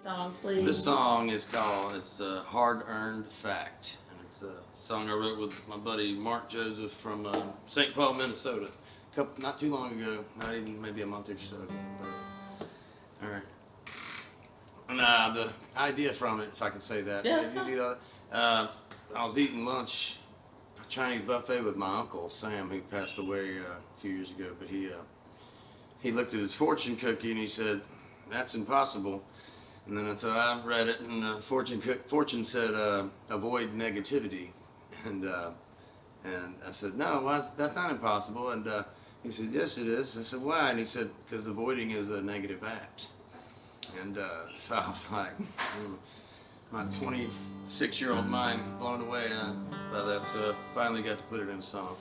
song, please. This song is called Hard Earned Fact. And it's a song I wrote with my buddy Mark Joseph from St. Paul, Minnesota. Not too long ago, not even maybe a month or so ago. But, all right. And the idea from it, if I can say that. Yeah, that's fine. I was eating lunch, Chinese buffet with my uncle Sam, who passed away a few years ago. But he looked at his fortune cookie and he said, "That's impossible." And then so I read it, and fortune said, "Avoid negativity," and I said, "No, well, that's not impossible." And he said, "Yes, it is." I said, "Why?" And he said, "Because avoiding is a negative act." And so I was like, my 26-year-old mind blown away by that. So I finally got to put it in a song.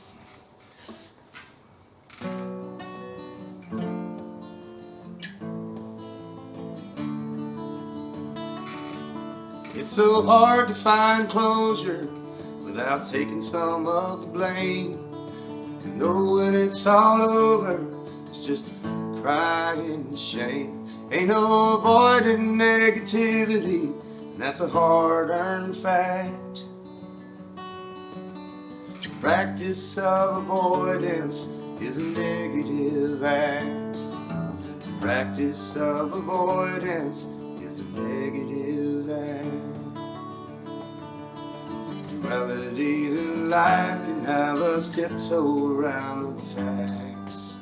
It's so hard to find closure without taking some of the blame. You know when it's all over, it's just crying shame. Ain't no avoiding negativity, and that's a hard-earned fact. The practice of avoidance is a negative act. The practice of avoidance is a negative act. Dualities in life can have us tiptoe around the tax.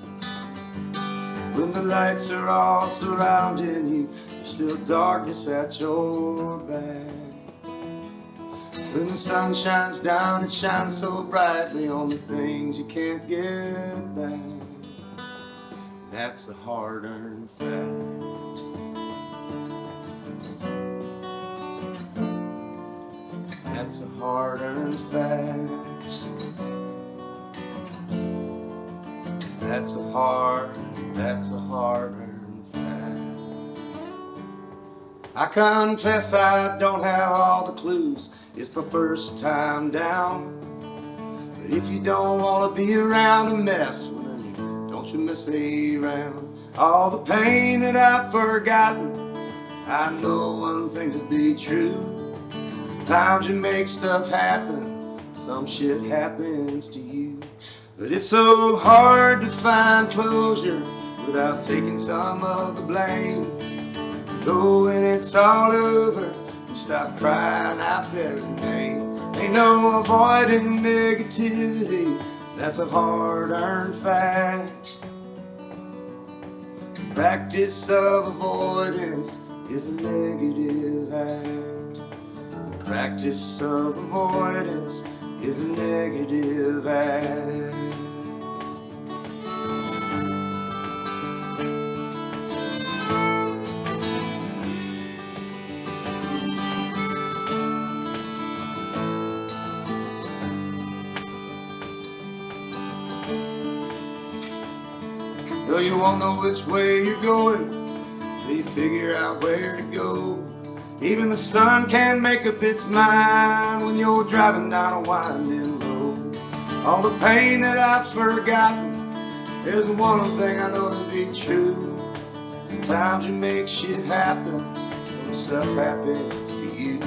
When the lights are all surrounding you, there's still darkness at your back. When the sun shines down, it shines so brightly on the things you can't get back. That's a hard-earned fact. That's a hard-earned fact. That's a hard-earned fact. I confess I don't have all the clues. It's my first time down. But if you don't want to be around a mess, well then don't you mess around. All the pain that I've forgotten, I know one thing to be true. Sometimes you make stuff happen, some shit happens to you. But it's so hard to find closure without taking some of the blame. You know when it's all over, you stop crying out their name. Ain't no avoiding negativity, that's a hard-earned fact. The practice of avoidance is a negative act. The practice of avoidance is a negative act. Though you won't know which way you're going till you figure out where to go. Even the sun can't make up its mind when you're driving down a winding road. All the pain that I've forgotten, there's one thing I know to be true. Sometimes you make shit happen, some stuff happens to you.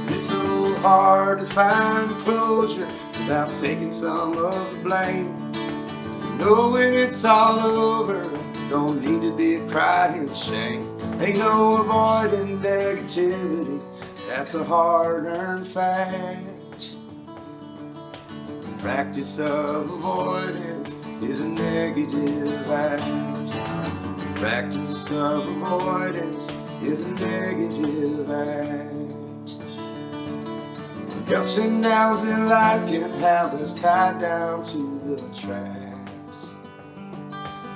It's so hard to find closure without taking some of the blame. You know when it's all over, don't need to be a crying shame. Ain't no avoiding negativity, that's a hard-earned fact. The practice of avoidance is a negative act. The practice of avoidance is a negative act. The ups and downs in life can have us tied down to the tracks.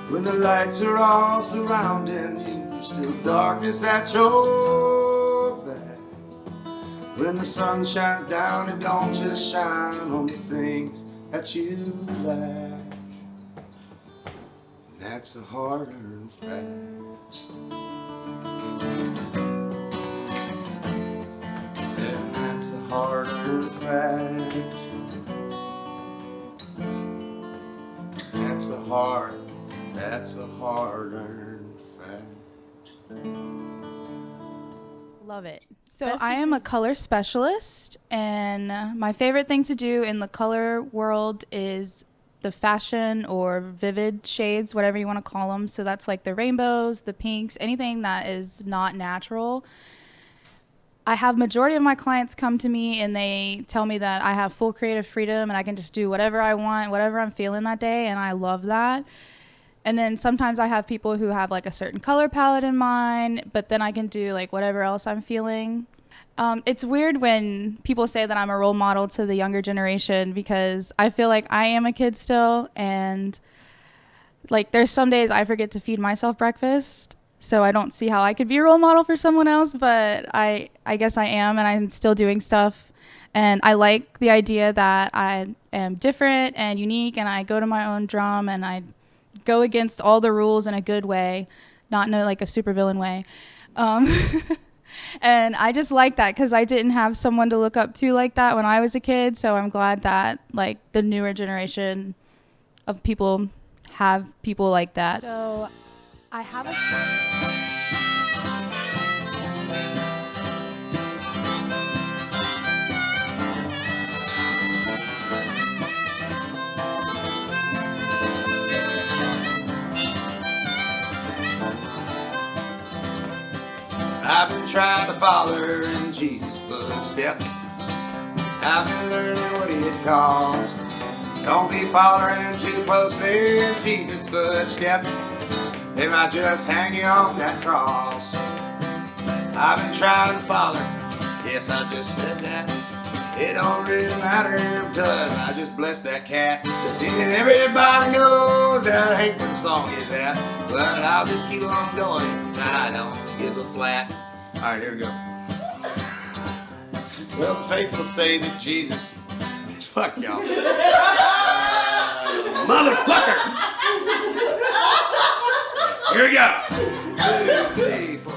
When the lights are all surrounding you, there's still darkness at your back. When the sun shines down, it don't just shine on the things that you lack. That's a hard-earned fact. And that's a hard-earned fact. That's a hard-earned fact. Love it. So Best I am a color specialist, and my favorite thing to do in the color world is the fashion or vivid shades, whatever you want to call them. So that's like the rainbows, the pinks, anything that is not natural. I have majority of my clients come to me and they tell me that I have full creative freedom and I can just do whatever I want, whatever I'm feeling that day, and I love that. And then sometimes I have people who have like a certain color palette in mind, but then I can do like whatever else I'm feeling. It's weird when people say that I'm a role model to the younger generation because I feel like I am a kid still, and like there's some days I forget to feed myself breakfast, so I don't see how I could be a role model for someone else, but I guess I am, and I'm still doing stuff. And I like the idea that I am different and unique, and I go to my own drum and I go against all the rules in a good way, not in a, like a supervillain way. And I just like that because I didn't have someone to look up to like that when I was a kid. So I'm glad that like the newer generation of people have people like that. So I have I've been trying to follow in Jesus' footsteps. I've been learning what it costs. Don't be following too closely in Jesus' footsteps. They might just hang you on that cross. I've been trying to follow. Yes, I just said that. It don't really matter because I just blessed that cat. And everybody knows that I hate what the song is at. But I'll just keep on going. I don't give a flat. Alright, here we go. Well, the faithful say that Jesus. Fuck y'all. Motherfucker! Here we go. 2, 3, 4.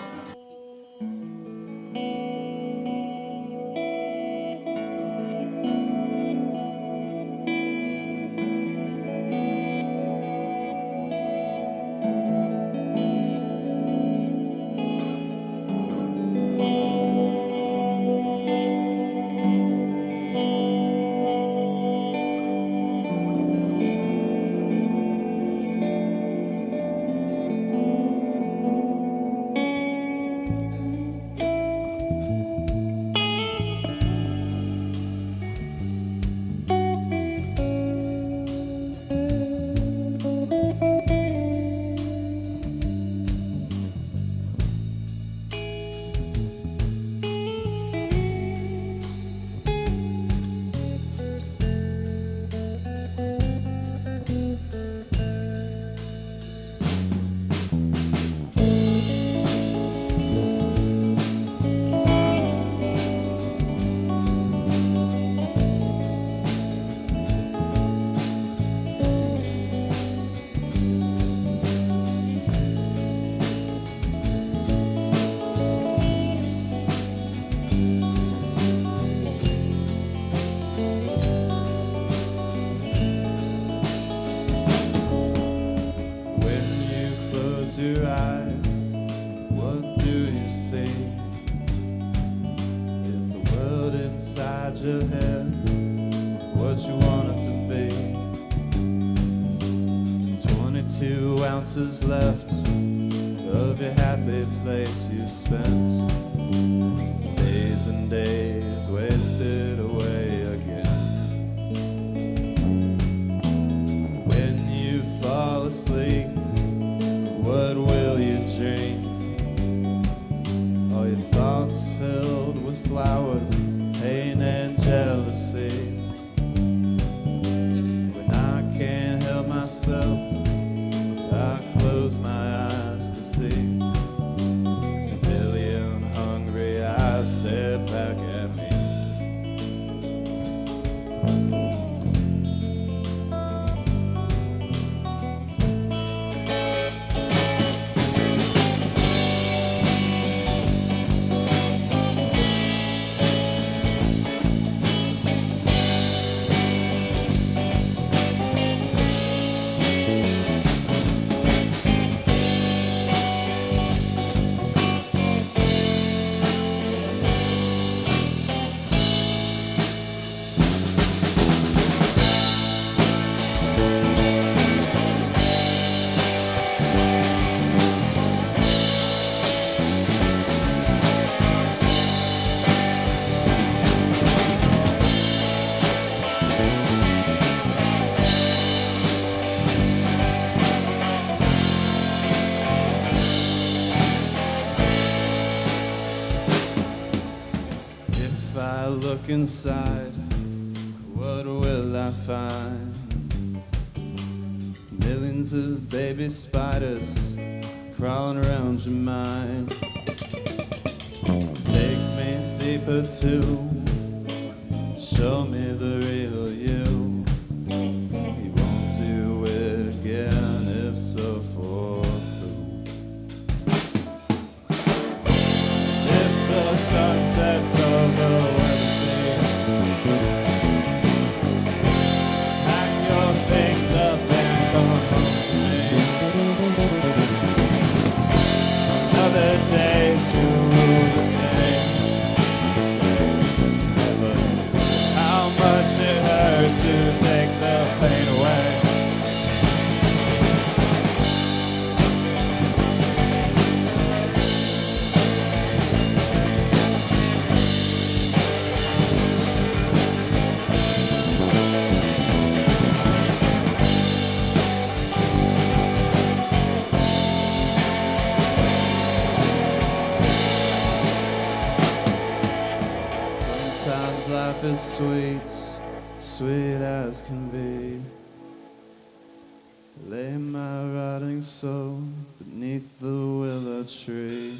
Your eyes, what do you see? Is the world inside your head what you want it to be? 22 ounces left of your happy place you spent days and days wasted away again. When you fall asleep, what will you dream? All your thoughts filled with flowers, pain and jealousy. When I can't help myself, I close my eyes to see a million hungry eyes stare back at me. I look inside, what will I find? Millions of baby spiders crawling around your mind. Take me deeper too, show me the real you. You won't do it again, if so for who? If the sun sets over Wednesday, pack your things up and come home to me. Another day to rule the day. Never knew how much it hurt to take the pain away. Sometimes life is sweet, sweet as can be. Lay my rotting soul beneath the willow tree.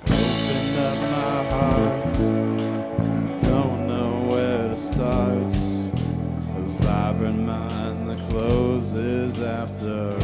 Open up my heart, don't know where to start. A vibrant mind that closes after.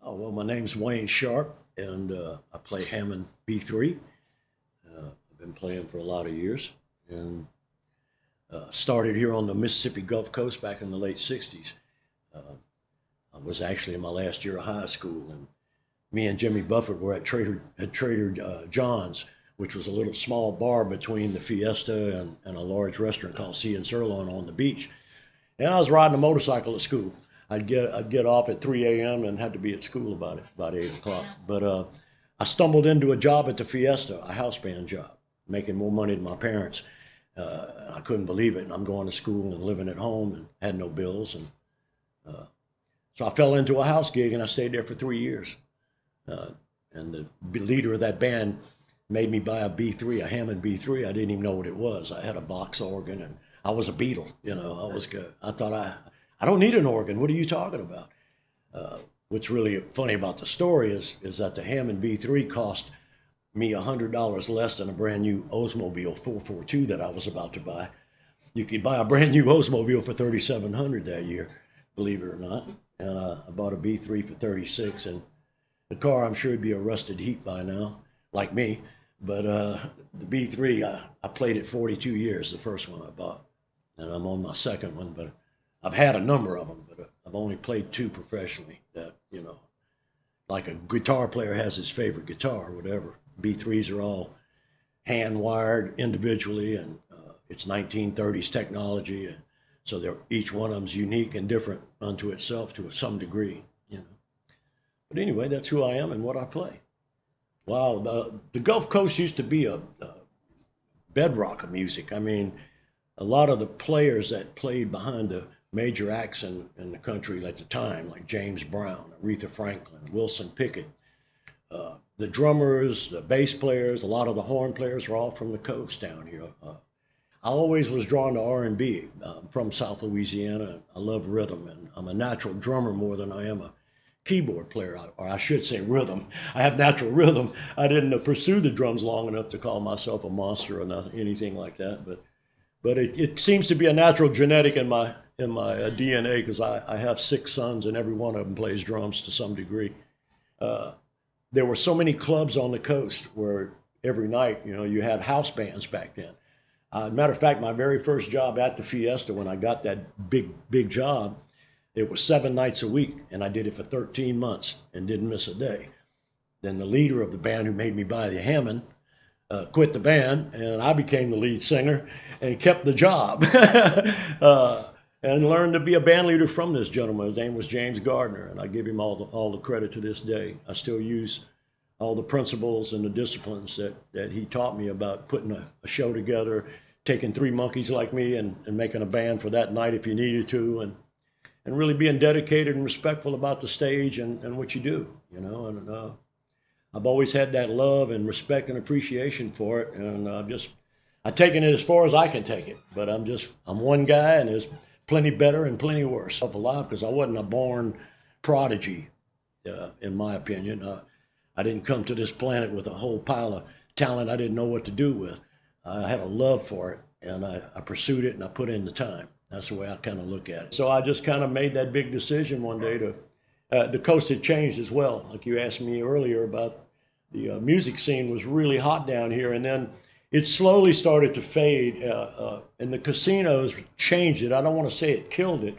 Oh, well, my name's Wayne Sharp, and I play Hammond B3. I've been playing for a lot of years, and started here on the Mississippi Gulf Coast back in the late 60s. I was actually in my last year of high school, and me and Jimmy Buffett were at Trader John's, which was a little small bar between the Fiesta and a large restaurant called Sea and Sirloin on the beach. And I was riding a motorcycle to school. I'd get off at 3 a.m. and had to be at school about 8 o'clock. But I stumbled into a job at the Fiesta, a house band job, making more money than my parents. I couldn't believe it, and I'm going to school and living at home and had no bills. And so I fell into a house gig, and I stayed there for 3 years. And the leader of that band made me buy a B3, a Hammond B3. I didn't even know what it was. I had a box organ, and I was a Beatle. You know, I was good. I thought I don't need an organ. What are you talking about? What's really funny about the story is that the Hammond B3 cost me $100 less than a brand new Oldsmobile 442 that I was about to buy. You could buy a brand new Oldsmobile for $3,700 that year, believe it or not. And I bought a B3 for $36, and the car, I'm sure, would be a rusted heap by now, like me. But the B3, I played it 42 years, the first one I bought, and I'm on my second one. But I've had a number of them, but I've only played 2 professionally. That, you know, like a guitar player has his favorite guitar or whatever. B3s are all hand wired individually, and it's 1930s technology, and so each one of them's unique and different unto itself to some degree, you know. But anyway, that's who I am and what I play. Wow, the Gulf Coast used to be a bedrock of music. I mean, a lot of the players that played behind the major acts in the country at the time, like James Brown, Aretha Franklin, Wilson Pickett, the drummers, the bass players, a lot of the horn players were all from the coast down here. I always was drawn to R&B. I'm from South Louisiana. I love rhythm, and I'm a natural drummer more than I am a keyboard player, or I should say rhythm. I have natural rhythm. I didn't pursue the drums long enough to call myself a monster or nothing, anything like that. But it seems to be a natural genetic in my DNA, because I have 6 sons and every one of them plays drums to some degree. There were so many clubs on the coast where every night, you had house bands back then. Matter of fact, my very first job at the Fiesta, when I got that big job, it was 7 nights a week, and I did it for 13 months and didn't miss a day. Then the leader of the band, who made me buy the Hammond, quit the band, and I became the lead singer and kept the job. And learned to be a band leader from this gentleman. His name was James Gardner, and I give him all the credit to this day. I still use all the principles and the disciplines that he taught me about putting a show together, taking 3 monkeys like me and making a band for that night if you needed to, and really being dedicated and respectful about the stage and what you do, and I've always had that love and respect and appreciation for it, and I've taken it as far as I can take it, but I'm one guy, and there's plenty better and plenty worse. I'm alive because I wasn't a born prodigy, in my opinion. I didn't come to this planet with a whole pile of talent I didn't know what to do with. I had a love for it, and I pursued it, and I put in the time. That's the way I kind of look at it. So I just kind of made that big decision one day to, the coast had changed as well. Like you asked me earlier about the music scene was really hot down here, and then it slowly started to fade, and the casinos changed it. I don't want to say it killed it,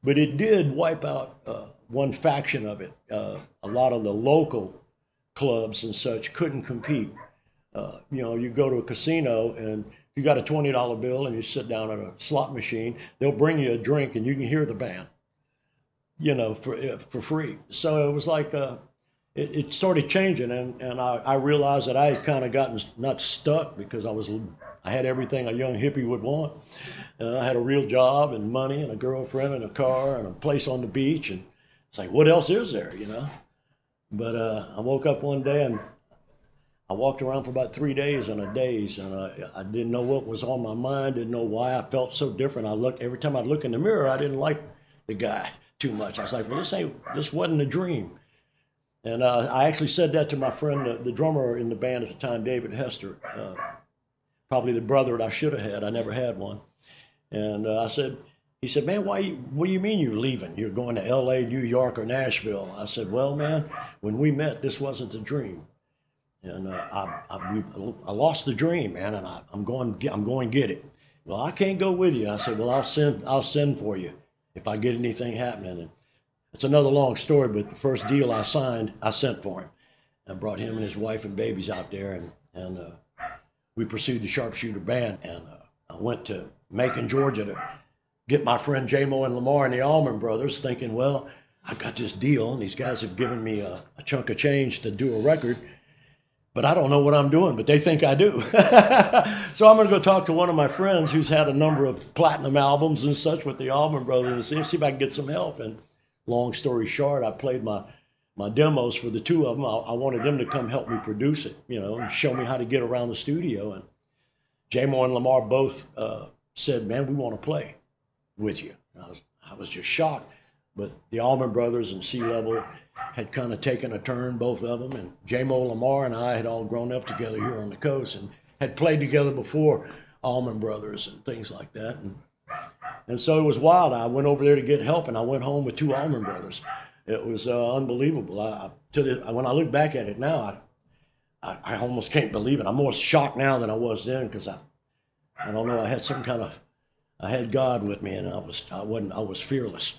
but it did wipe out one faction of it. A lot of the local clubs and such couldn't compete. You go to a casino, and if you got a $20 bill and you sit down at a slot machine, they'll bring you a drink and you can hear the band, for free. So it was like it started changing, and I realized that I had kind of gotten not stuck, because I had everything a young hippie would want. I had a real job and money and a girlfriend and a car and a place on the beach, and it's like, what else is there, But I woke up one day and I walked around for about 3 days in a daze, and I didn't know what was on my mind, didn't know why I felt so different. Every time I'd look in the mirror, I didn't like the guy too much. I was like, well, this wasn't a dream. And I actually said that to my friend, the drummer in the band at the time, David Hester, probably the brother that I should have had. I never had one. And he said, man, what do you mean you're leaving? You're going to LA, New York, or Nashville? I said, well, man, when we met, this wasn't a dream. And I lost the dream, man, and I'm going to get it. Well, I can't go with you. I said, well, I'll send for you if I get anything happening. And it's another long story, but the first deal I signed, I sent for him. I brought him and his wife and babies out there, and we pursued the Sharpshooter Band. And I went to Macon, Georgia, to get my friend J-Mo and Lamar and the Allman Brothers, thinking, well, I got this deal, and these guys have given me a chunk of change to do a record, but I don't know what I'm doing, but they think I do. So I'm going to go talk to one of my friends who's had a number of platinum albums and such with the Allman Brothers, and see if I can get some help. And long story short, I played my demos for the 2 of them. I wanted them to come help me produce it, and show me how to get around the studio. And J-Mo and Lamar both said, man, we want to play with you. And I was just shocked. But the Allman Brothers and C-Level had kind of taken a turn, both of them. And J-Mo, Lamar, and I had all grown up together here on the coast and had played together before Allman Brothers and things like that. And so it was wild. I went over there to get help, and I went home with 2 Allman Brothers. It was unbelievable. When I look back at it now, I almost can't believe it. I'm more shocked now than I was then, because I don't know, I had God with me, and I was fearless.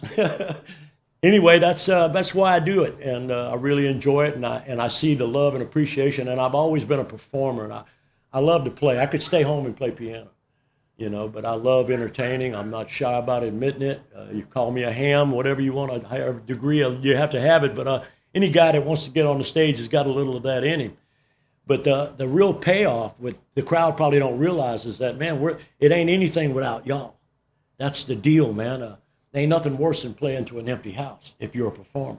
Anyway, that's why I do it, and I really enjoy it, and I see the love and appreciation. And I've always been a performer, and I love to play. I could stay home and play piano, but I love entertaining. I'm not shy about admitting it. You call me a ham, whatever you want, a higher degree, you have to have it. But any guy that wants to get on the stage has got a little of that in him. But the real payoff, with the crowd probably don't realize, is that, man, it ain't anything without y'all. That's the deal, man. There ain't nothing worse than playing to an empty house if you're a performer.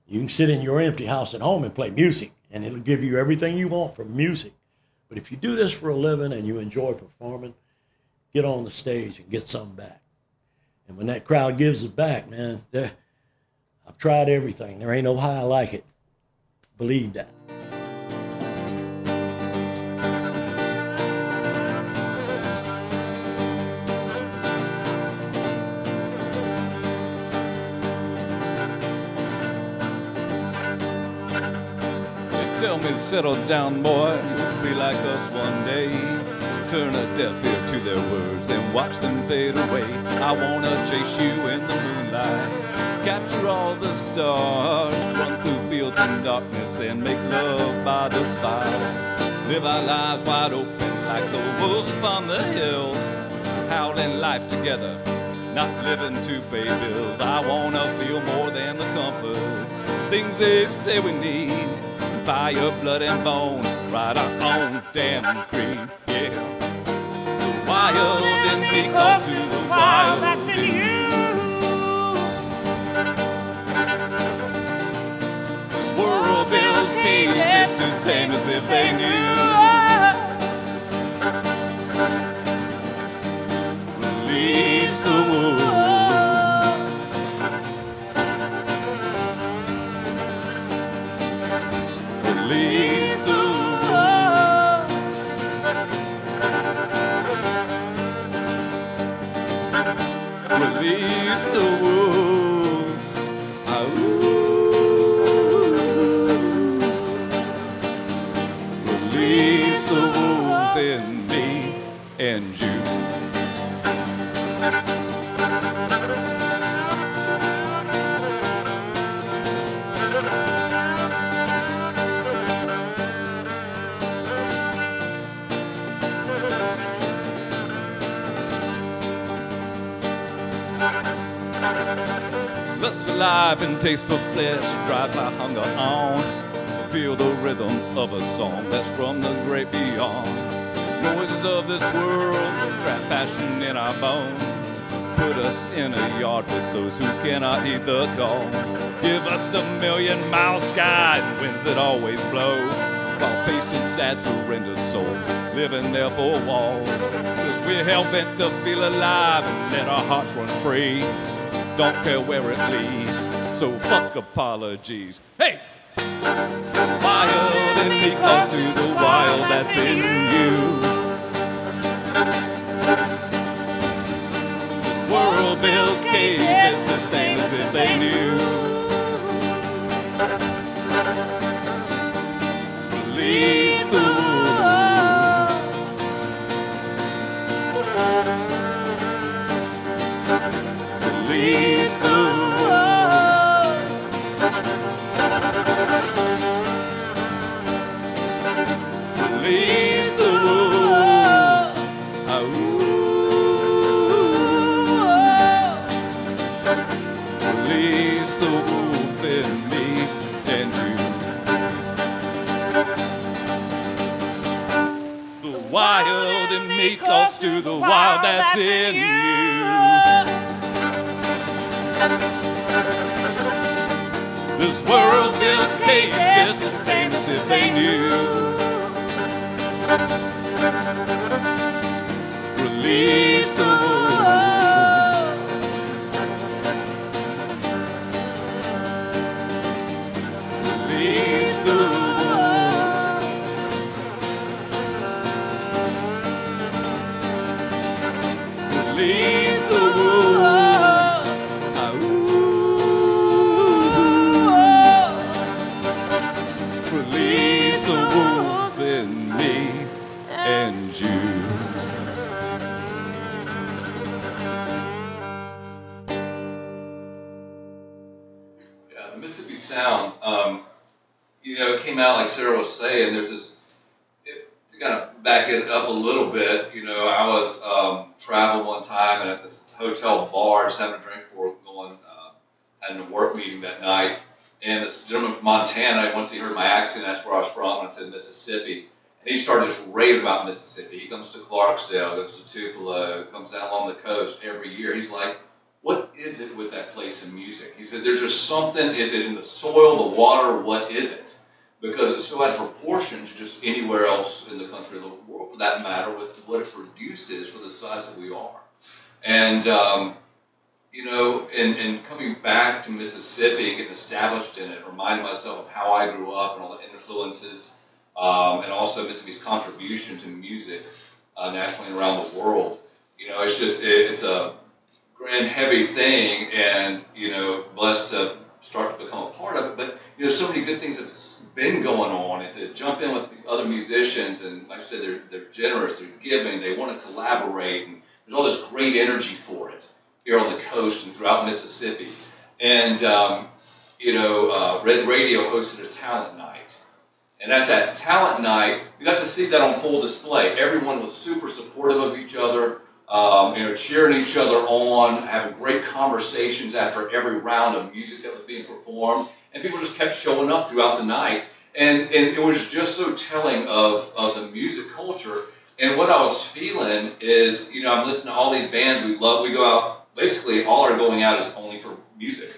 You can sit in your empty house at home and play music, and it'll give you everything you want from music. But if you do this for a living and you enjoy performing, get on the stage and get something back. And when that crowd gives it back, man, I've tried everything. There ain't no high like it. Believe that. They tell me, settle down, boy, you'll be like us one day. Turn a deaf ear to their words and watch them fade away. I wanna chase you in the moonlight, capture all the stars, run through fields in darkness and make love by the fire. Live our lives wide open like the wolves upon the hills, howling life together, not living to pay bills. I wanna feel more than the comfort, things they say we need. Fire, blood, and bone, write our own damn creed, yeah. The wild in me calls to the wild that's in you. This world builds cages to tame us if they knew. Release the wolves. Release the wolves. Release the wolves. Release the wolves in me and you. Lust for life and taste for flesh drives our hunger on. Feel the rhythm of a song that's from the great beyond. Noises of this world trap passion in our bones. Put us in a yard with those who cannot heed the call. Give us a million-mile sky and winds that always blow, while patient, sad, surrendered souls live in their four walls. 'Cause we're hell-bent to feel alive and let our hearts run free. Don't care where it leads, so fuck apologies. Hey! Wild in me calls to the wild that's in you. This world builds cages to tame us if they knew. Release the wolves. Release the wolves. Release the wolves. Release the wolves in me and you. The wild in me calls to the wild that's in you. This world builds cages to tame us if they knew. Release the wolves. Release the wolves. Release the wolves. Release the wolves in me and you. Yeah, the Mississippi Sound, it came out like Sarah was saying. There's this. To kind of back it up a little bit, I was traveling one time and at this hotel bar, just having a drink before going, having a work meeting that night. And this gentleman from Montana, once he heard my accent, asked where I was from, and I said Mississippi. And he started just raving about Mississippi. He comes to Clarksdale, goes to Tupelo, comes down along the coast every year. He's like, what is it with that place in music? He said, there's just something, is it in the soil, the water, what is it? Because it's so out of proportion to just anywhere else in the country, or the world for that matter, with what it produces for the size that we are. And you know, and coming back to Mississippi and getting established in it, reminding myself of how I grew up and all the influences, and also Mississippi's contribution to music nationally and around the world. You know, it's just, it's a grand, heavy thing, and, you know, blessed to start to become a part of it. But, you know, so many good things have been going on, and to jump in with these other musicians, and like I said, they're generous, they're giving, they want to collaborate, and there's all this great energy for it here on the coast and throughout Mississippi. And, you know, Red Radio hosted a talent night. And at that talent night, we got to see that on full display. Everyone was super supportive of each other, you know, cheering each other on, having great conversations after every round of music that was being performed. And people just kept showing up throughout the night. And it was just so telling of the music culture. And what I was feeling is, you know, I'm listening to all these bands we love. We go out, basically all our going out is only for music.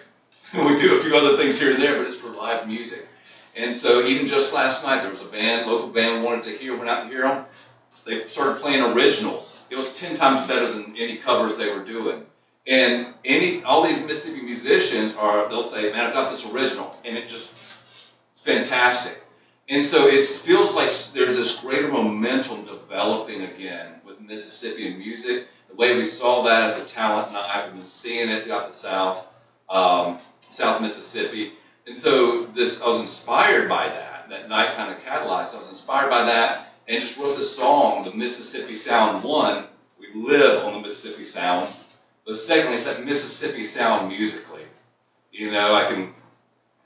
We do a few other things here and there, but it's for live music. And so even just last night, there was a band, local band we wanted to hear, went out to hear them. They started playing originals. It was 10 times better than any covers they were doing. And all these Mississippi musicians they'll say, man, I've got this original. And it's fantastic. And so it feels like there's this greater momentum developing again with Mississippian music. The way we saw that at the talent night, we've been seeing it throughout the South, South Mississippi. And so I was inspired by that. That night kind of catalyzed. I was inspired by that and just wrote this song, The Mississippi Sound. One, we live on the Mississippi Sound. But secondly, it's that Mississippi sound musically. You know,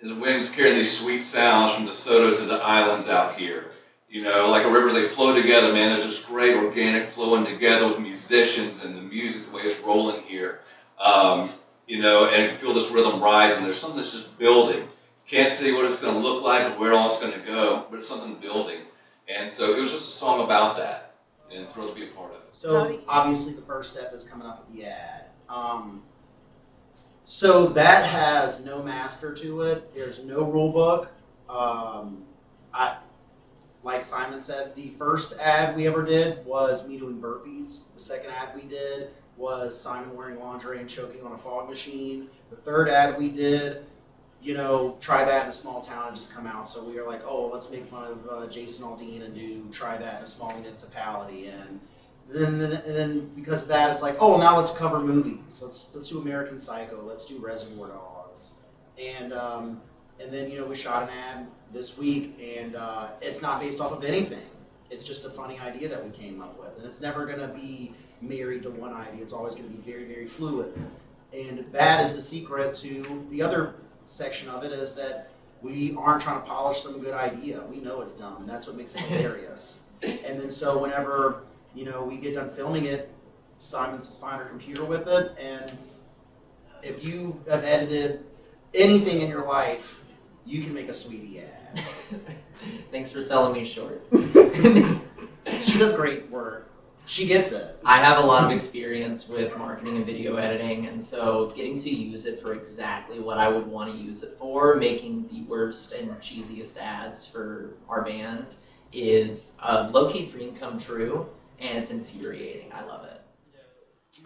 the winds carry these sweet sounds from DeSoto to the islands out here. You know, like a river, they flow together, man. There's this great organic flowing together with musicians and the music, the way it's rolling here. You know, and you can feel this rhythm rising. There's something that's just building. Can't see what it's going to look like or where all it's going to go, but it's something building. And so it was just a song about that, and thrilled to be a part of it. So obviously the first step is coming up with the ad. So that has no master to it. There's no rule book. Like Simon said, the first ad we ever did was me doing burpees. The second ad we did was Simon wearing lingerie and choking on a fog machine. The third ad we did, you know, try that in a small town and just come out. So we were like, oh, let's make fun of Jason Aldean and try that in a small municipality. And then because of that, it's like, oh, now let's cover movies. Let's do American Psycho. Let's do Reservoir Dogs. And then, you know, we shot an ad this week, and it's not based off of anything. It's just a funny idea that we came up with. And it's never going to be married to one idea. It's always going to be very, very fluid. And that is the secret to the other section of it, is that we aren't trying to polish some good idea. We know it's dumb, and that's what makes it hilarious. And then so whenever, you know, we get done filming it, Simon's behind her computer with it, and if you have edited anything in your life, you can make a Sweetie ad. Thanks for selling me short. She does great work. She gets it. I have a lot of experience with marketing and video editing, and so getting to use it for exactly what I would want to use it for, making the worst and cheesiest ads for our band, is a low-key dream come true, and it's infuriating. I love it.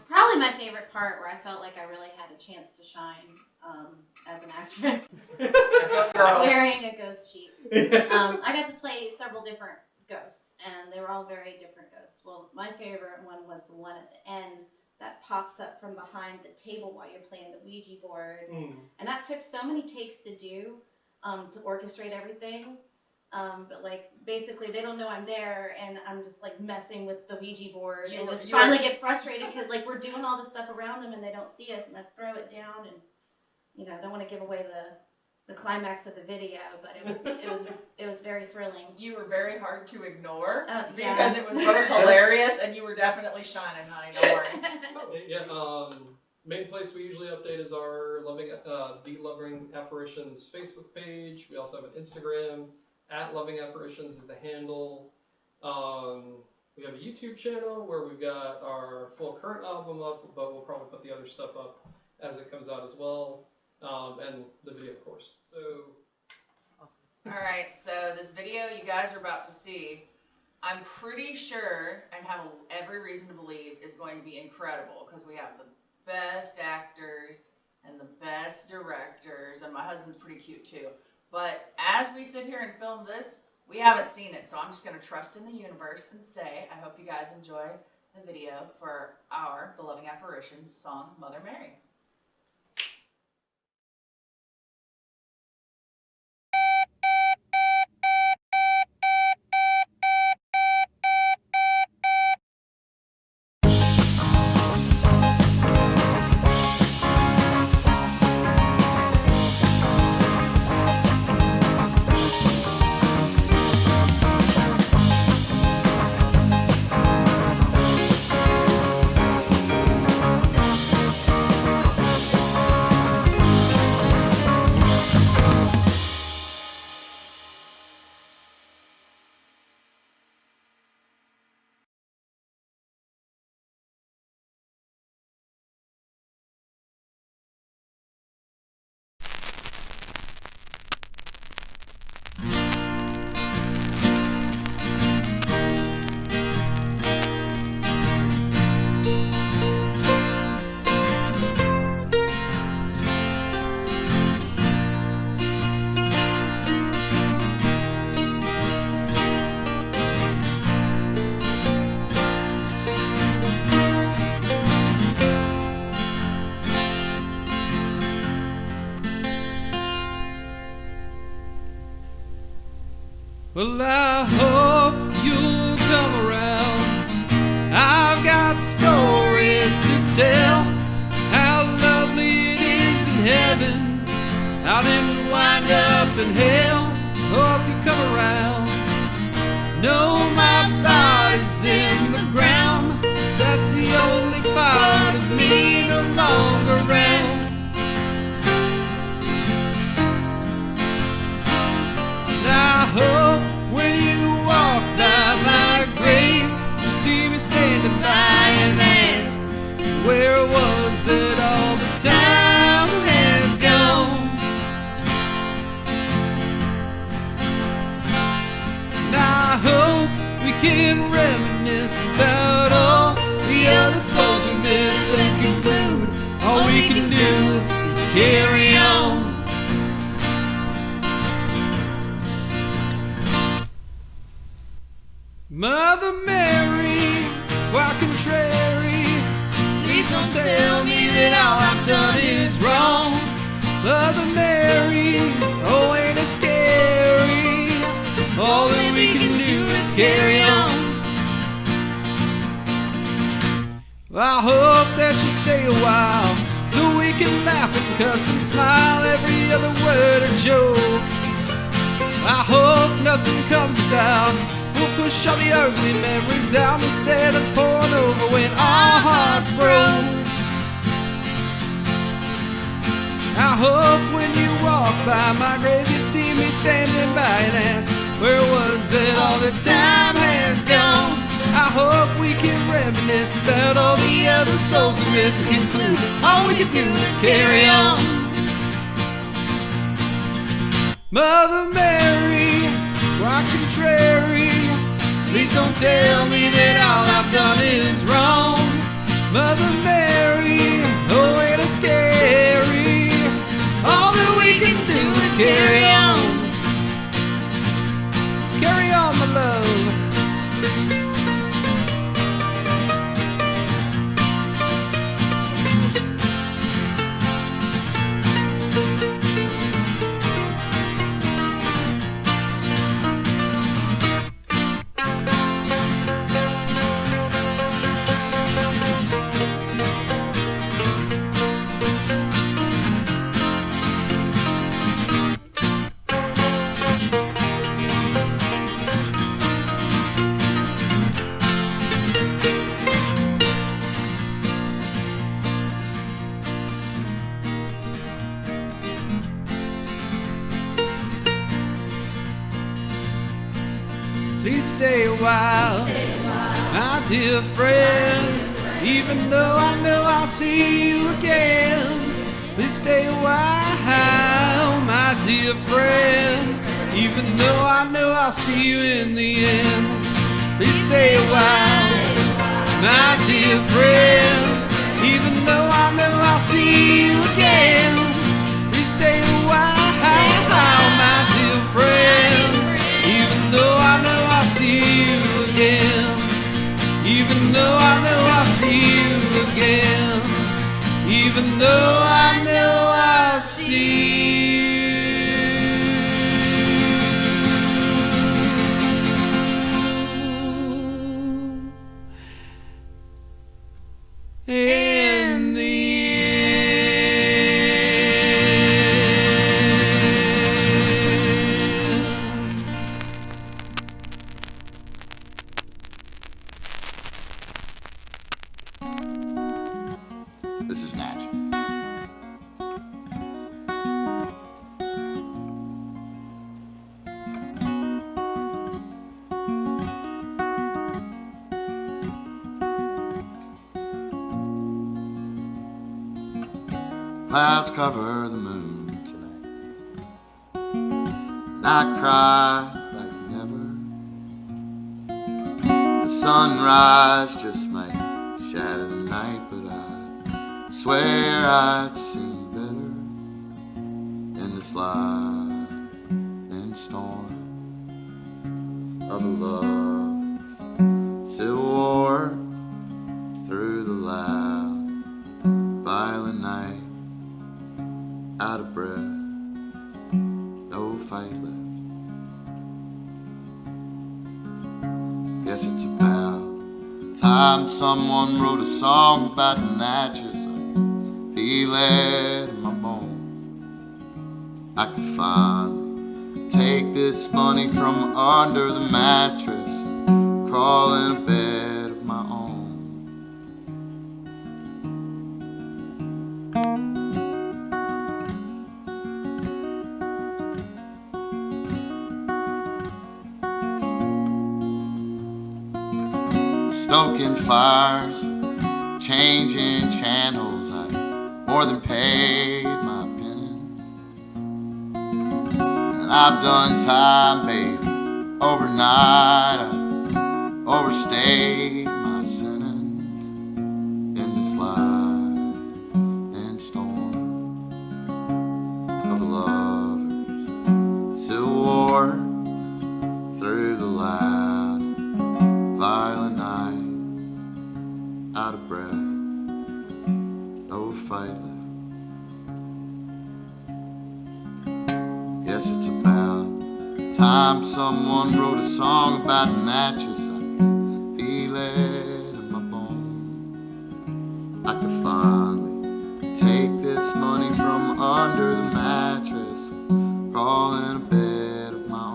Probably my favorite part, where I felt like I really had a chance to shine as an actress. Wearing a ghost sheet. I got to play several different ghosts, and they were all very different ghosts. Well, my favorite one was the one at the end that pops up from behind the table while you're playing the Ouija board. And that took so many takes to do, to orchestrate everything. But like, basically they don't know I'm there, and I'm just like messing with the Ouija board and just finally get frustrated because like we're doing all this stuff around them and they don't see us, and I throw it down, and you know, I don't want to give away the climax of the video, but it was very thrilling. You were very hard to ignore Yeah. because it was both hilarious and you were definitely shining, honey. Don't worry. Yeah, main place we usually update is our The Loving Apparitions Facebook page. We also have an Instagram, @Loving Apparitions is the handle. We have a YouTube channel where we've got our full current album up, but we'll probably put the other stuff up as it comes out as well. And the video, of course. So, All right, so this video you guys are about to see, I'm pretty sure and have every reason to believe is going to be incredible because we have the best actors and the best directors, and my husband's pretty cute too. But as we sit here and film this, we haven't seen it, so I'm just gonna trust in the universe and say, I hope you guys enjoy the video for The Loving Apparitions song, Mother Mary. Well, I hope you'll come around. I've got stories to tell, how lovely it is in heaven, how then wind up in hell. Hope you come around. No, my body's in the ground. That's the only part of me no longer around. I hope when you walk by my grave, you see me standing by and ask, where was it all the time has gone? And I hope we can reminisce about all the other souls we miss and conclude all we can do is carry on. Mother Mary, why contrary? Please don't tell me that all I've done is wrong. Mother Mary, oh ain't it scary? All that we can do is carry on. I hope that you stay a while, so we can laugh and cuss and smile, every other word a joke. I hope nothing comes about. We'll push all the ugly memories out instead of pouring over when our hearts broke. I hope when you walk by my grave you see me standing by and ask, where was it all the time has gone? I hope we can reminisce about all the other souls we miss and conclude all we can do is carry on. Mother Mary, why contrary? Please don't tell me that all I've done is wrong. Mother Mary, oh ain't it scary? All that we can do is carry on. Carry on, my love. Please stay a while, my dear friend, even though I know I'll see you again. Please stay a while, my dear friend, even though I know I'll see you in the end. Please stay a while, my dear friend, even though I know I'll see you again. Please stay a while, my dear friend. Even though I know I'll see you again. Even though I know I'll see you again. Even though I know I'll see you in the This is Natchez. Clouds cover the moon tonight, and I cry like never. The sunrise just might shatter the night, but I swear I'd seen better in this light and storm of a love civil war through the loud violent night. Out of breath, no fight left. Guess it's about time someone wrote a song about Natchez. I feel it in my bones. I could finally take this money from under the mattress and crawl in a bed of my own. Stoking fires, changing channels, I more than paid my penance. And I've done time, baby, overnight. I overstayed my sentence in this light and storm of lovers, civil war through the loud violent night. Out of breath, no fight left. Guess it's about time someone wrote a song about Natchez. I can feel it in my bones. I could finally take this money from under the mattress, crawl in a bed of my own.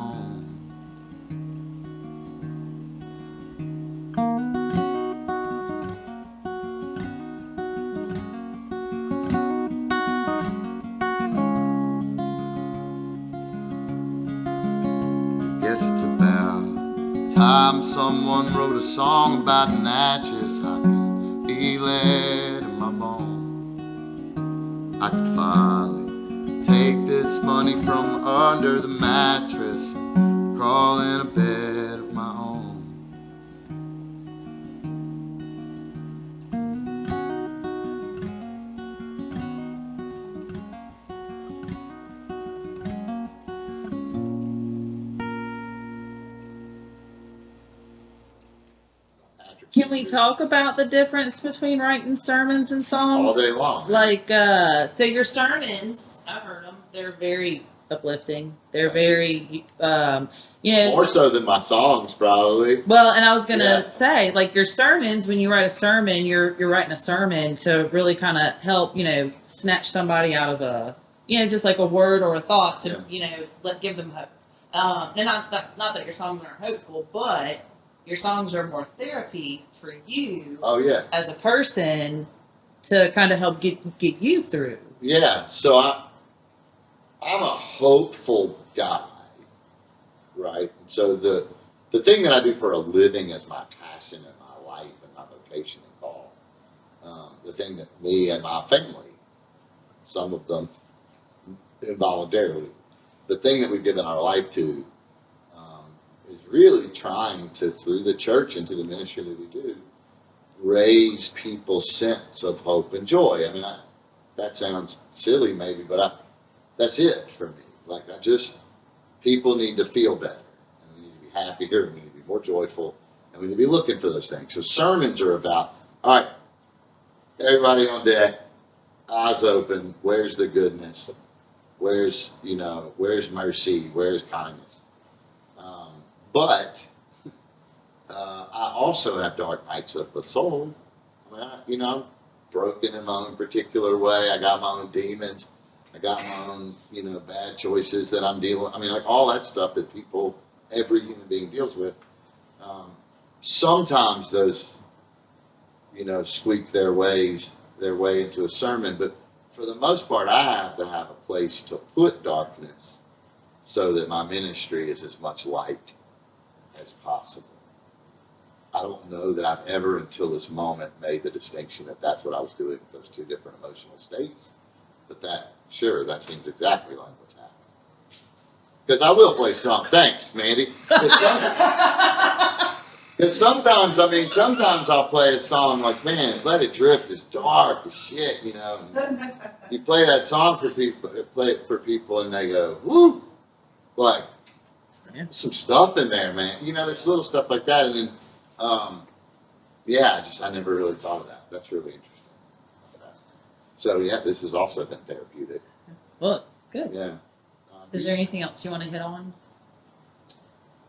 Guess it's about time someone wrote a song about Natchez. I can feel it in my bones. I can finally take this money from under the mattress, crawl in a bed of my own. Can we talk about the difference between writing sermons and songs? All day long. Like, so your sermons, I've heard them, they're very uplifting. They're very, More so than my songs, probably. Well, and I was gonna say, like your sermons, when you write a sermon, you're writing a sermon to really kind of help, snatch somebody out of a, just like a word or a thought to, give them hope. And not that your songs aren't hopeful, but your songs are more therapy for you. Oh yeah. As a person, to kind of help get you through. Yeah. So I'm a hopeful guy, right? So the thing that I do for a living is my passion and my life and my vocation and call. The thing that me and my family, some of them involuntarily, the thing that we've given our life to is really trying to, through the church and to the ministry that we do, raise people's sense of hope and joy. I mean, that sounds silly maybe, but that's it for me. Like, people need to feel better, and we need to be happier, we need to be more joyful, and we need to be looking for those things. So sermons are about, all right, everybody on deck, eyes open, where's the goodness? Where's mercy? Where's kindness? But I also have dark nights of the soul. I mean, I'm broken in my own particular way. I got my own demons. I got my own, bad choices that I'm dealing with. I mean, like all that stuff that every human being deals with. Sometimes those, squeak their way into a sermon, but for the most part, I have to have a place to put darkness so that my ministry is as much light as possible. I don't know that I've ever, until this moment, made the distinction that that's what I was doing with those two different emotional states. But that seems exactly like what's happening. Because I will play some. Thanks, Mandy. Because sometimes I'll play a song like, man, Let It Drift is dark as shit, You play that song for people, and they go, woo! Like, some stuff in there, man. There's little stuff like that, and then, I never really thought of that. That's really interesting. So this has also been therapeutic. Well, good. Yeah. Is there anything else you want to hit on?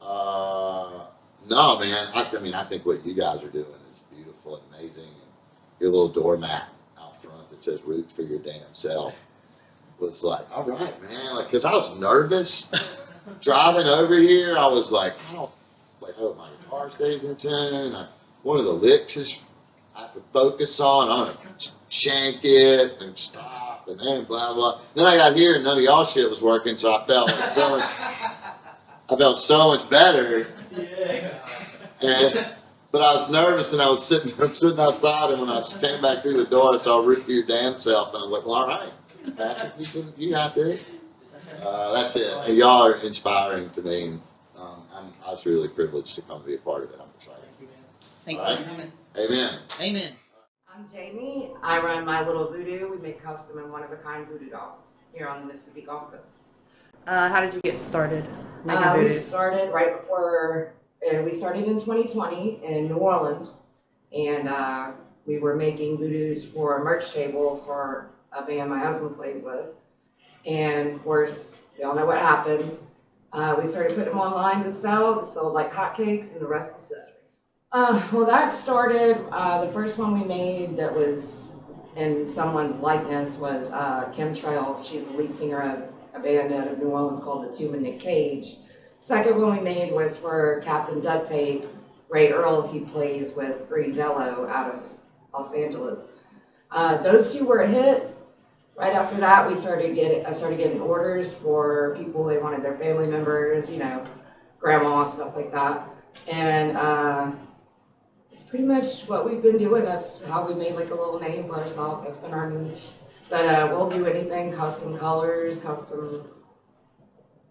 No, man. I think what you guys are doing is beautiful and amazing. Your little doormat out front that says "Root for your damn self" was like, all right, man. Like, cause I was nervous driving over here. I was like, I hope my car stays in tune. One of the licks is I have to focus on. I'm gonna shank it and stop and then blah blah. Then I got here and none of y'all shit was working, so I felt so much better. Yeah. But I was nervous and I was sitting outside, and when I came back through the door, I saw "Root for your damn self," and I was like, well, all right, Patrick, you got this. That's it. And y'all are inspiring to me. And, I was really privileged to come to be a part of it. I'm excited. Thank all you. Right? Amen. Amen. I'm Jamie. I run My Little Voodoo. We make custom and one-of-a-kind voodoo dolls here on the Mississippi Gulf Coast. How did you get started? We started right before, we started in 2020 in New Orleans, and we were making voodoos for a merch table for a band my husband plays with. And of course, y'all know what happened. We started putting them online to sell. They sold like hotcakes, and the rest is history. Well, that started, the first one we made that was in someone's likeness was Kim Trails. She's the lead singer of a band out of New Orleans called the Tomb of Nick Cage. Second one we made was for Captain Duct Tape, Ray Earls. He plays with Free Jello out of Los Angeles. Those two were a hit. Right after that, I started getting orders for people. They wanted their family members, grandma, stuff like that. And it's pretty much what we've been doing. That's how we made like a little name for ourselves. That's been our niche. But we'll do anything, custom colors, custom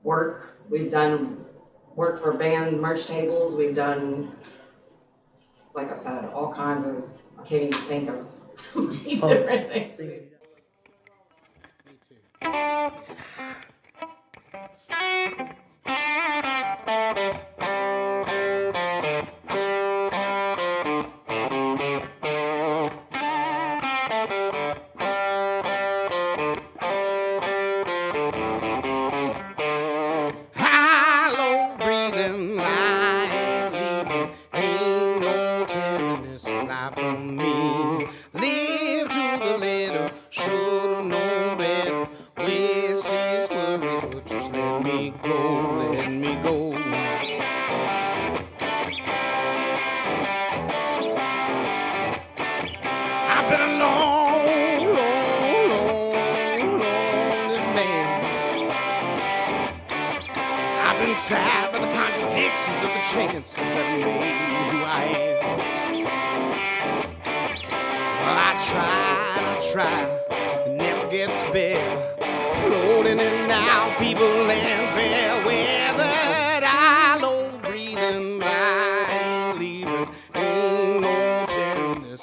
work. We've done work for band merch tables. We've done, like I said, all kinds of, I can't even think of many different things. High-low breathing, I ain't leaving. Ain't no tearing this life from me. Live to the letter, should've known better. Waste his worries, but just let me go, let me go. I've been a long, long, long, lonely man. I've been tried by the contradictions of the chances that made me who I am. Well, I try, it never gets better. Floating in and out, feeble and fair weathered. I low breathing, but I ain't leaving. Ain't no tearing this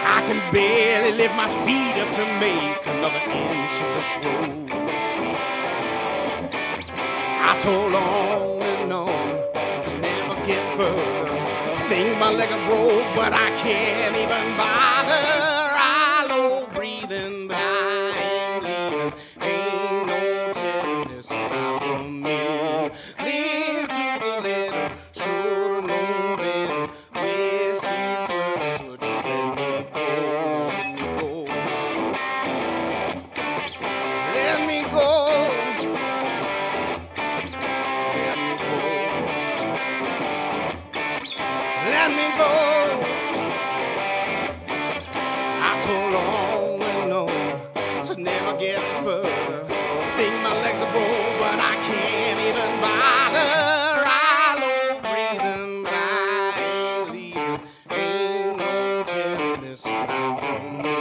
I can barely lift my feet up to make another inch of this road. I told on and on to never get further. Think my leg broke, but I can't even bother. I love breathing, but I ain't leaving. Ain't no telling this life from me. Live to the letter, should've known better. Wish these words would just let me go, let me go. Let me go. Let me go. Let me go. I told on and on to never get further. Think my legs are broke, but I can't even bother. I love breathing, but I ain't leaving. Ain't no telling this life from me.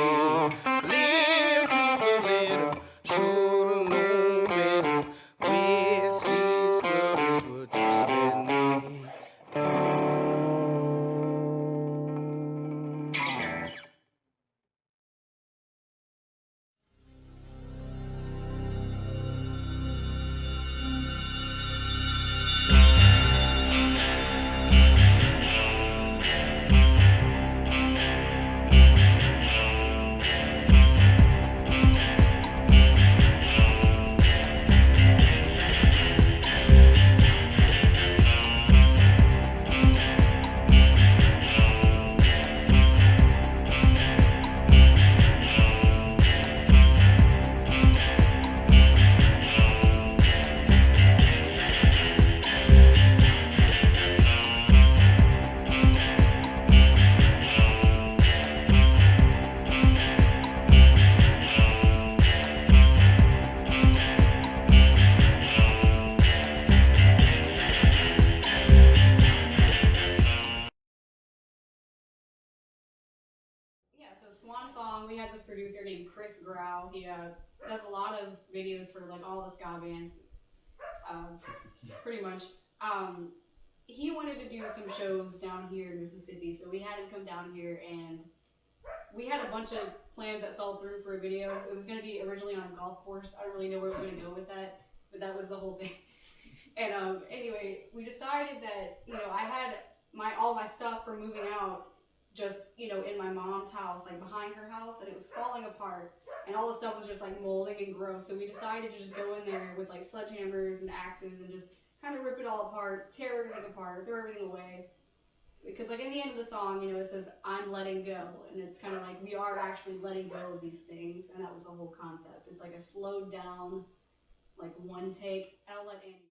Live to the letter, should've known better. Wish these words would just let me go. Yeah, so Swan Song, we had this producer named Chris Grau. He does a lot of videos for like all the ska bands, pretty much. He wanted to do some shows down here in Mississippi, so we had him come down here, and we had a bunch of plans that fell through for a video. It was going to be originally on a golf course. I don't really know where we're going to go with that, but that was the whole thing. And anyway, we decided that, you know, I had all my stuff for moving out just, you know, in my mom's house, like behind her house, and it was falling apart, and all the stuff was just like molding and gross. So we decided to just go in there with like sledgehammers and axes and just kind of rip it all apart, tear everything apart, throw everything away. Because like in the end of the song, you know, it says, I'm letting go, and it's kind of like we are actually letting go of these things, and that was the whole concept. It's like a slowed down, like one take. I'll let Andy.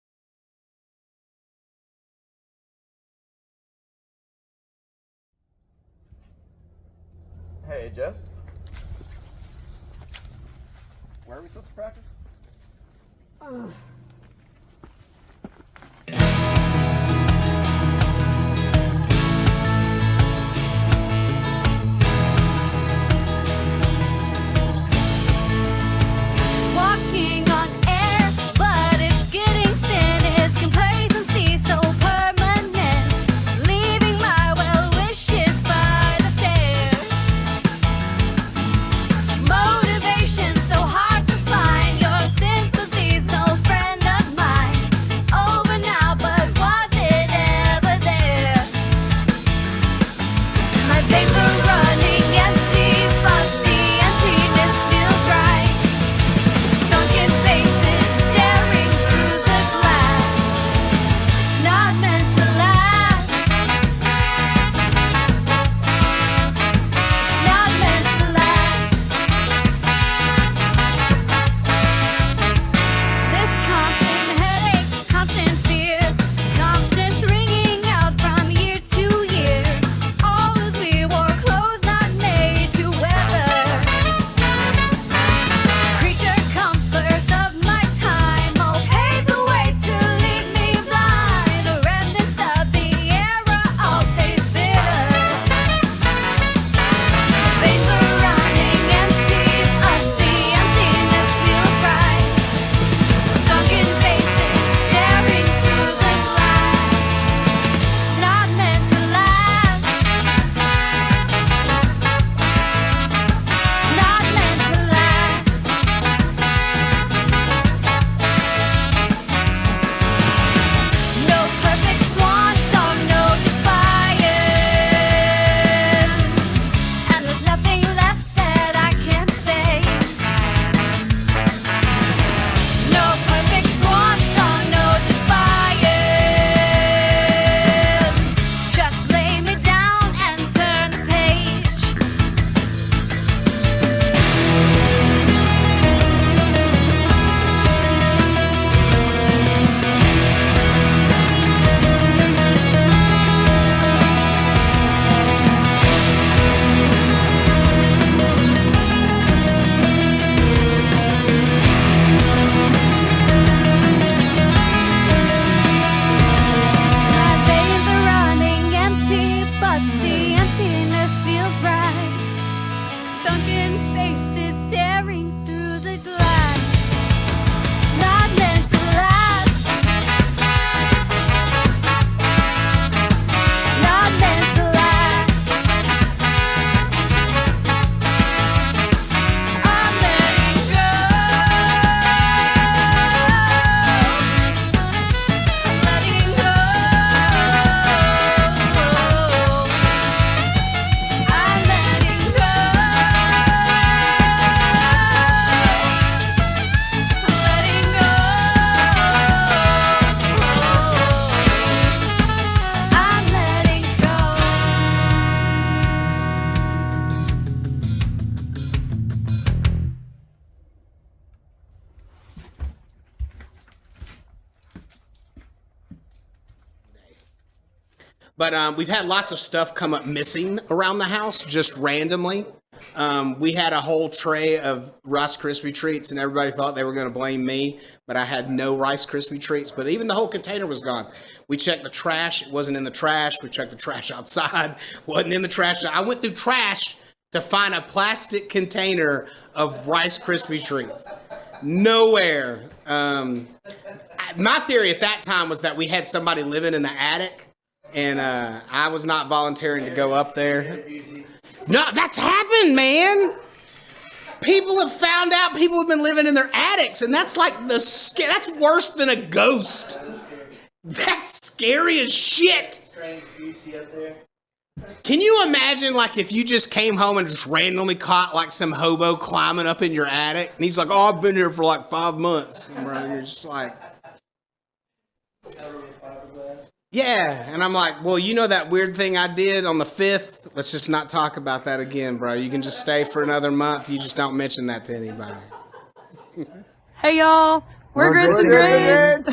Hey, Jess. Where are we supposed to practice? Walking on air, but it's getting thin. Is complacency so permanent? Leaving my well wishes by the stairs. Motivation so hard to find. Your sympathy's no friend of mine. Over now, but was it ever there? My days are running empty, but the emptiness feels right. Sunken faces staring through the glass. Not meant to last. Not meant to last. This constant headache, constant fear, constant ringing out from year to year. All as we wore the emptiness feels right. Sunken faces staring through the glass. Not meant to last. Not meant to last. I'm letting go. I'm letting go. I'm letting go. I'm letting go. But we've had lots of stuff come up missing around the house just randomly. We had a whole tray of Rice Krispie treats, and everybody thought they were going to blame me, but I had no Rice Krispie treats. But even the whole container was gone. We checked the trash; it wasn't in the trash. We checked the trash outside; wasn't in the trash. I went through trash to find a plastic container of Rice Krispie treats. Nowhere. My theory at that time was that we had somebody living in the attic. And I was not volunteering to go up there. No, that's happened, man. People have found out people have been living in their attics, and that's like that's worse than a ghost. That's scary as shit. Can you imagine, like, if you just came home and just randomly caught, like, some hobo climbing up in your attic, and he's like, "Oh, I've been here for like 5 months." And you're just like, yeah, and I'm like, well, you know that weird thing I did on the 5th? Let's just not talk about that again, bro. You can just stay for another month. You just don't mention that to anybody. Hey y'all, we're Grits and Grades.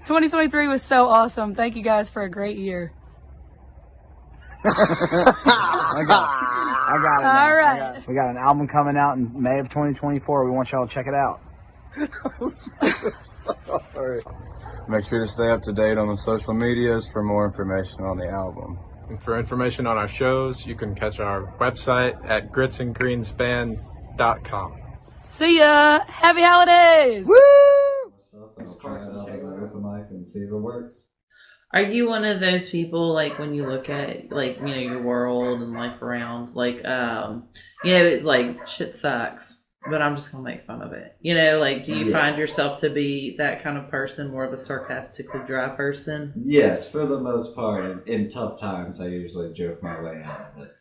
2023 was so awesome. Thank you guys for a great year. I got it. All right. We got an album coming out in May of 2024. We want y'all to check it out. Make sure to stay up to date on the social medias for more information on the album. And for information on our shows, you can catch our website at gritsandgreensband.com. See ya. Happy holidays. I'll try it out, open mic and see if it works. Are you one of those people, like, when you look at, like, you know, your world and life around, like, you know, it's like, shit sucks, but I'm just gonna make fun of it. You know, like, do you find yourself to be that kind of person, more of a sarcastically dry person? Yes, for the most part. In tough times, I usually joke my way out of it.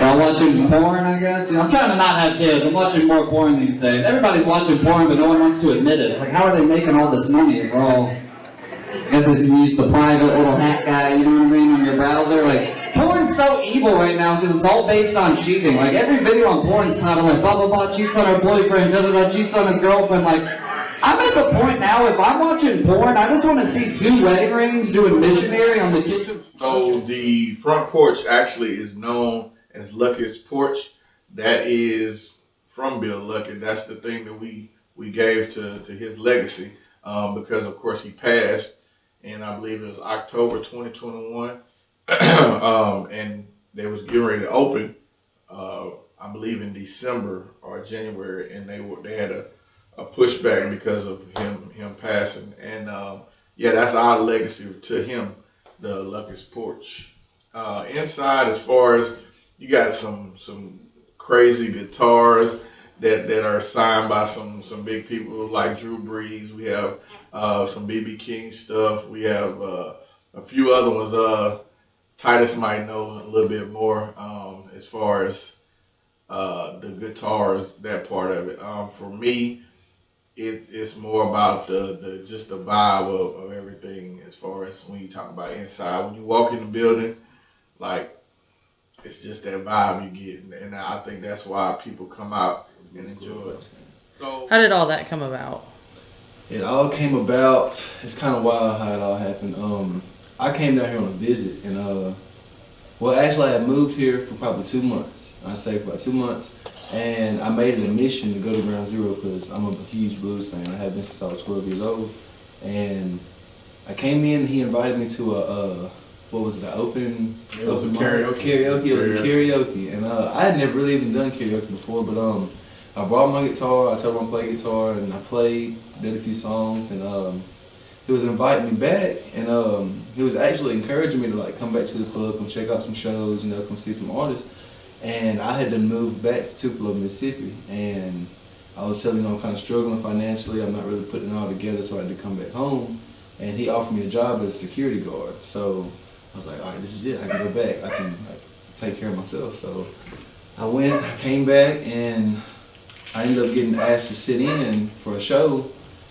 While watching porn, I guess. You know, I'm trying to not have kids. I'm watching more porn these days. Everybody's watching porn, but no one wants to admit it. It's like, how are they making all this money if we're all... I guess it's you use the private little hat guy, you know what I mean, on your browser. Like, porn's so evil right now because it's all based on cheating. Like, every video on porn's titled, like, blah, blah, blah, cheats on her boyfriend, blah, blah, blah, cheats on his girlfriend. Like, I'm at the point now, if I'm watching porn, I just want to see 2 wedding rings doing missionary on the kitchen. So the front porch actually is known as Lucky's Porch. That is from Bill Luckett. That's the thing that we gave to his legacy because, of course, he passed. And I believe it was October 2021, and they was getting ready to open, I believe in December or January, and they had a pushback because of him passing. And yeah, that's our legacy to him, the Lucky's Porch. Inside, as far as you got some crazy guitars that are signed by some big people like Drew Brees. We have some B.B. King stuff. We have a few other ones. Titus might know a little bit more as far as the guitars, that part of it. For me, it's more about the just the vibe of everything as far as when you talk about inside. When you walk in the building, like, it's just that vibe you get, and I think that's why people come out and enjoy it. So, How did all that come about? It all came about, it's kind of wild how it all happened. I came down here on a visit, and well, actually I had moved here for probably 2 months. I stayed for about 2 months, and I made it a mission to go to Ground Zero because I'm a huge blues fan. I have been since I was 12 years old, and I came in, he invited me to what was it, the open It was open a mic? karaoke. Karaoke. It was a karaoke, and I had never really even done karaoke before, but I brought my guitar. I told him I play guitar, and I played, did a few songs, and he was inviting me back, and he was actually encouraging me to like come back to the club, come check out some shows, you know, come see some artists. And I had to move back to Tupelo, Mississippi, and I was telling him I'm kind of struggling financially. I'm not really putting it all together, so I had to come back home. And he offered me a job as a security guard. So I was like, all right, this is it. I can go back. I can like, take care of myself. So I went, I came back, and I ended up getting asked to sit in for a show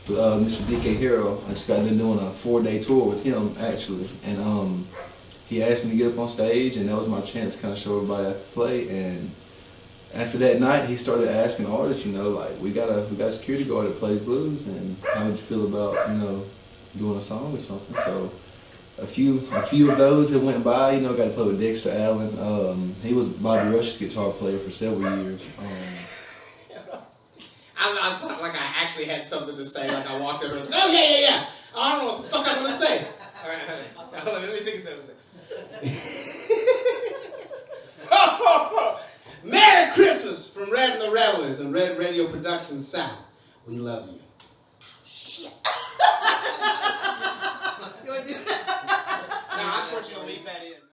with Mr. DK Hero. I just got done doing a 4-day tour with him, actually. And he asked me to get up on stage, and that was my chance to kind of show everybody I could play. And after that night, he started asking artists, you know, like, we got a security guard that plays blues, and how would you feel about, you know, doing a song or something? So a few of those that went by, you know, got to play with Dexter Allen. He was Bobby Rush's guitar player for several years. I sound like I actually had something to say, like I walked over and said, oh yeah. I don't know what the fuck I'm gonna say. All right, honey. Let me think of something. Merry Christmas from Red and the Revelers and Red Radio Productions South. We love you. Shit. You wanna do that? No, I just want you to leave that in.